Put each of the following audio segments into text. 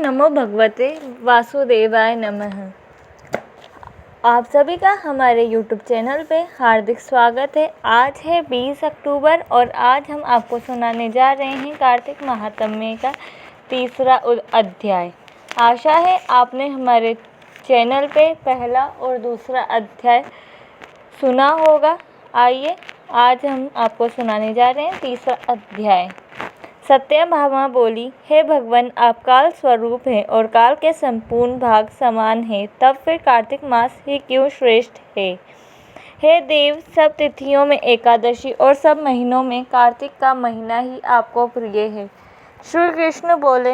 नमो भगवते वासुदेवाय नमः। आप सभी का हमारे YouTube चैनल पे हार्दिक स्वागत है। आज है 20 अक्टूबर और आज हम आपको सुनाने जा रहे हैं कार्तिक महात्म्य का तीसरा अध्याय। आशा है आपने हमारे चैनल पे पहला और दूसरा अध्याय सुना होगा। आइए आज हम आपको सुनाने जा रहे हैं तीसरा अध्याय। सत्यभामा बोली, हे भगवान, आप काल स्वरूप हैं और काल के संपूर्ण भाग समान हैं, तब फिर कार्तिक मास ही क्यों श्रेष्ठ है? हे देव, सब तिथियों में एकादशी और सब महीनों में कार्तिक का महीना ही आपको प्रिय है। श्री कृष्ण बोले,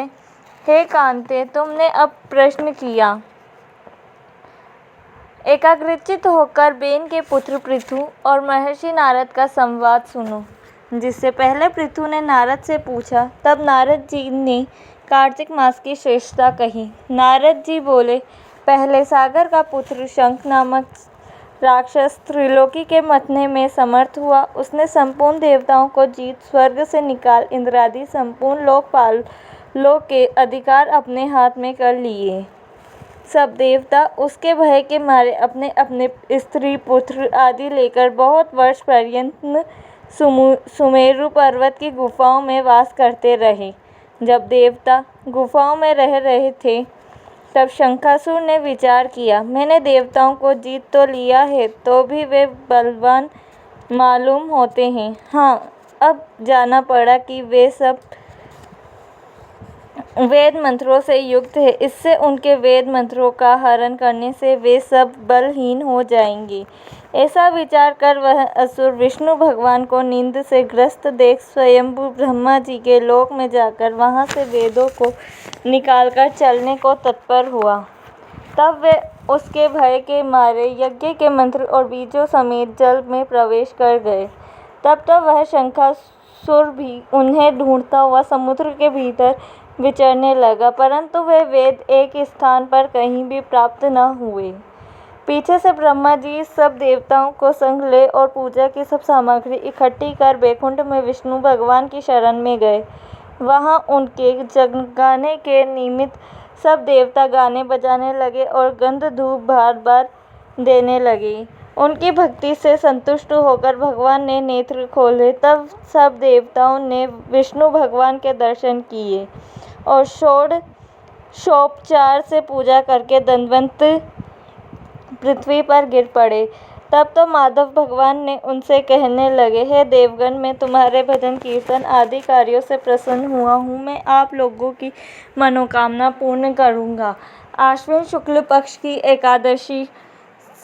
हे कांते, तुमने अब प्रश्न किया। एकाग्रचित होकर बेन के पुत्र पृथु और महर्षि नारद का संवाद सुनो। जिससे पहले पृथु ने नारद से पूछा, तब नारद जी ने कार्तिक मास की श्रेष्ठता कही। नारद जी बोले, पहले सागर का पुत्र शंख नामक राक्षस त्रिलोकी के मथने में समर्थ हुआ। उसने संपूर्ण देवताओं को जीत स्वर्ग से निकाल इंद्रादि संपूर्ण लोकपालों के अधिकार अपने हाथ में कर लिए। सब देवता उसके भय के मारे अपने अपने स्त्री पुत्र आदि लेकर बहुत वर्ष पर्यंत सुमेरु पर्वत की गुफाओं में वास करते रहे। जब देवता गुफाओं में रह रहे थे, तब शंखासुर ने विचार किया, मैंने देवताओं को जीत तो लिया है, तो भी वे बलवान मालूम होते हैं। हाँ, अब जाना पड़ा कि वे सब वेद मंत्रों से युक्त है। इससे उनके वेद मंत्रों का हरण करने से वे सब बलहीन हो जाएंगे। ऐसा विचार कर वह असुर विष्णु भगवान को नींद से ग्रस्त देख स्वयंभू ब्रह्मा जी के लोक में जाकर वहां से वेदों को निकालकर चलने को तत्पर हुआ। तब वे उसके भय के मारे यज्ञ के मंत्र और बीजों समेत जल में प्रवेश कर गए। तब तो वह शंखासुर भी उन्हें ढूंढता हुआ समुद्र के भीतर विचरने लगा, परंतु वे वेद एक स्थान पर कहीं भी प्राप्त न हुए। पीछे से ब्रह्मा जी सब देवताओं को संग ले और पूजा की सब सामग्री इकट्ठी कर बैकुंठ में विष्णु भगवान की शरण में गए। वहां उनके जगाने के निमित्त सब देवता गाने बजाने लगे और गंध धूप बार बार देने लगे। उनकी भक्ति से संतुष्ट होकर भगवान ने नेत्र खोले। तब सब देवताओं ने विष्णु भगवान के दर्शन किए और षोडशोपचार से पूजा करके दंडवत पृथ्वी पर गिर पड़े। तब तो माधव भगवान ने उनसे कहने लगे, हे देवगण, मैं तुम्हारे भजन कीर्तन आदि कार्यों से प्रसन्न हुआ हूँ। मैं आप लोगों की मनोकामना पूर्ण करूँगा। आश्विन शुक्ल पक्ष की एकादशी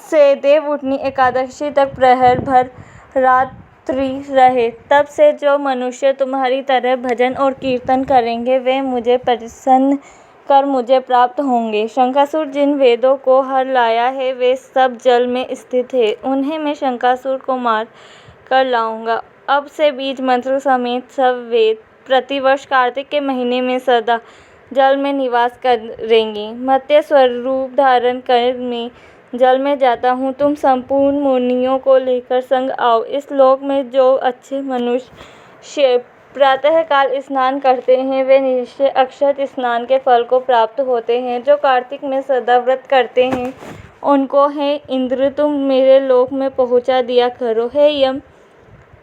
से देवउठनी एकादशी तक प्रहर भर रात्रि रहे। तब से जो मनुष्य तुम्हारी तरह भजन और कीर्तन करेंगे, वे मुझे प्रसन्न कर मुझे प्राप्त होंगे। शंखासुर जिन वेदों को हर लाया है, वे सब जल में स्थित है। उन्हें मैं शंखासुर को मार कर लाऊंगा। अब से बीज मंत्र समेत सब वेद प्रतिवर्ष कार्तिक के महीने में सदा जल में निवास करेंगे। मत्स्य स्वरूप धारण कर मैं जल में जाता हूँ। तुम संपूर्ण मुनियों को लेकर संग आओ। इस लोक में जो अच्छे मनुष्य प्रातः काल स्नान करते हैं, वे निश्चय अक्षत स्नान के फल को प्राप्त होते हैं। जो कार्तिक में सदा व्रत करते हैं, उनको हे इंद्र, तुम मेरे लोक में पहुँचा दिया करो। हे यम,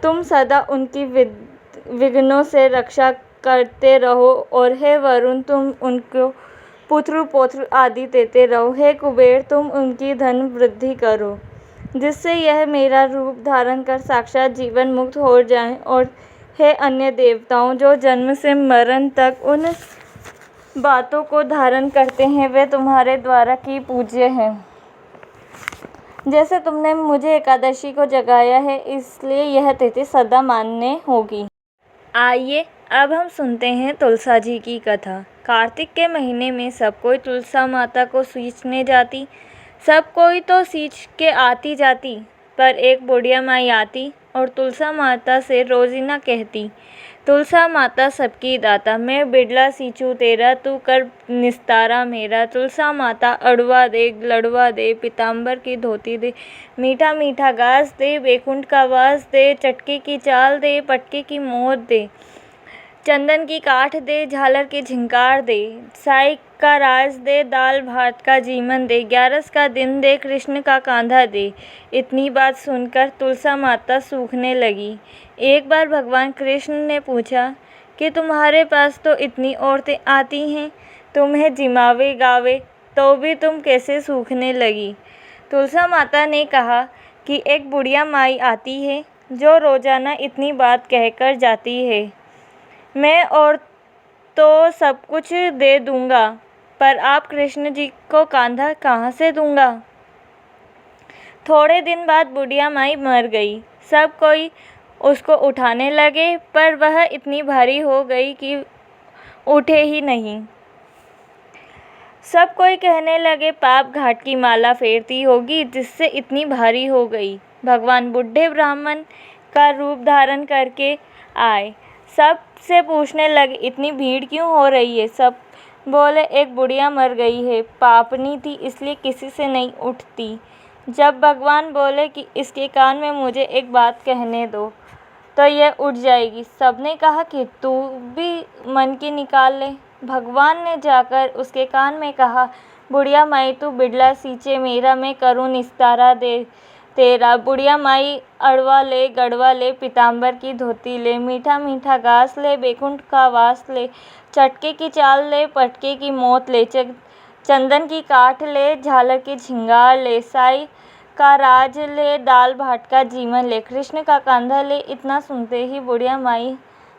तुम सदा उनकी विघ्नों से रक्षा करते रहो। और हे वरुण, तुम उनको पुत्र पौत्र आदि देते रहो। हे कुबेर, तुम उनकी धन वृद्धि करो, जिससे यह मेरा रूप धारण कर साक्षात जीवन मुक्त हो जाएं। और हे अन्य देवताओं, जो जन्म से मरण तक उन बातों को धारण करते हैं, वे तुम्हारे द्वारा की पूज्य हैं। जैसे तुमने मुझे एकादशी को जगाया है, इसलिए यह तिथि सदा मान्य होगी। आइए अब हम सुनते हैं तुलसा जी की कथा। कार्तिक के महीने में सब कोई तुलसा माता को सींचने जाती। सब कोई तो सींच के आती जाती, पर एक बुढ़िया माई आती और तुलसा माता से रोजीना कहती, तुलसा माता सबकी दाता, मैं बिड़ला सींचूं तेरा, तू कर निस्तारा मेरा। तुलसा माता अड़वा दे, लड़वा दे, पीताम्बर की धोती दे, मीठा मीठा घास दे, बैकुंठ का वास दे, चटके की चाल दे, पटके की मोहर दे, चंदन की काठ दे, झालर की झिंकार दे, साई का राज दे, दाल भात का जीवन दे, 11 का दिन दे, कृष्ण का कांधा दे। इतनी बात सुनकर तुलसा माता सूखने लगी। एक बार भगवान कृष्ण ने पूछा कि तुम्हारे पास तो इतनी औरतें आती हैं, तुम्हें जिमावे गावे तो भी तुम कैसे सूखने लगी? तुलसा माता ने कहा कि एक बुढ़िया माई आती है जो रोजाना इतनी बात कहकर जाती है, मैं और तो सब कुछ दे दूंगा, पर आप कृष्ण जी को कांधा कहाँ से दूंगा? थोड़े दिन बाद बुढ़िया माई मर गई। सब कोई उसको उठाने लगे, पर वह इतनी भारी हो गई कि उठे ही नहीं। सब कोई कहने लगे पाप घाट की माला फेरती होगी जिससे इतनी भारी हो गई। भगवान बुढ़े ब्राह्मण का रूप धारण करके आए। सब से पूछने लगे इतनी भीड़ क्यों हो रही है? सब बोले एक बुढ़िया मर गई है, पापनी थी इसलिए किसी से नहीं उठती। जब भगवान बोले कि इसके कान में मुझे एक बात कहने दो तो यह उठ जाएगी, सबने कहा कि तू भी मन की निकाल ले। भगवान ने जाकर उसके कान में कहा, बुढ़िया माई तू बिड़ला सींचे मेरा, मैं करूँ निस्तारा दे तेरा। बुढ़िया माई अड़वा ले, गड़वा ले, पीताम्बर की धोती ले, मीठा मीठा घास ले, बैकुंठ का वास ले, चटके की चाल ले, पटके की मौत ले, चंदन की काठ ले, झालर की झिंगार ले, साई का राज ले, दाल भात का जीवन ले, कृष्ण का कांधा ले। इतना सुनते ही बुढ़िया माई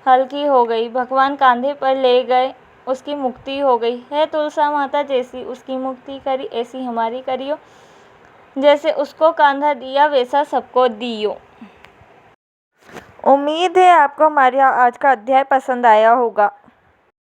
हल्की हो गई। भगवान कांधे पर ले गए, उसकी मुक्ति हो गई। है तुलसा माता, जैसी उसकी मुक्ति करी ऐसी हमारी करियो, जैसे उसको कांधा दिया वैसा सबको दियो। उम्मीद है आपको हमारा आज का अध्याय पसंद आया होगा।